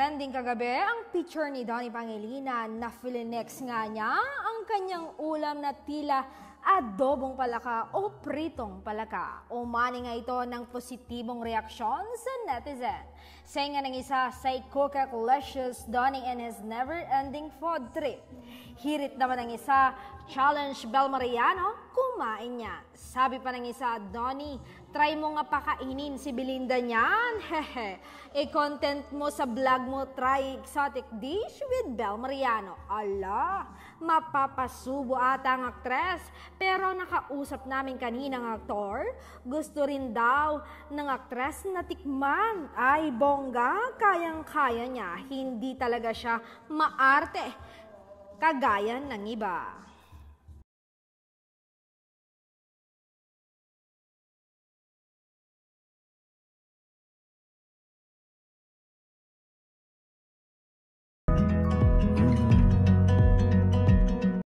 trending kagabi ang picture ni Donnie Pangilinan na filinex nga niya ang kanyang ulam na tila adobong palaka o pritong palaka. Umani nga ito ng positibong reaksyon sa netizen. Say nga ng isa, say Coca-Colicious Donnie and his never-ending food trip. Hirit naman ng isa, challenge Bel Mariano, kumain niya. Sabi pa ng isa, Donnie, try mo nga pakainin si Belinda niyan. Hehe. I-content mo sa vlog mo, try exotic dish with Bel Mariano. Ala, mapapasubo ata ang aktres. Pero nakausap namin kaninang aktor, gusto rin daw ng aktres na tikman. Ay, bongga, kayang-kaya niya. Hindi talaga siya maarte, kagaya ng iba.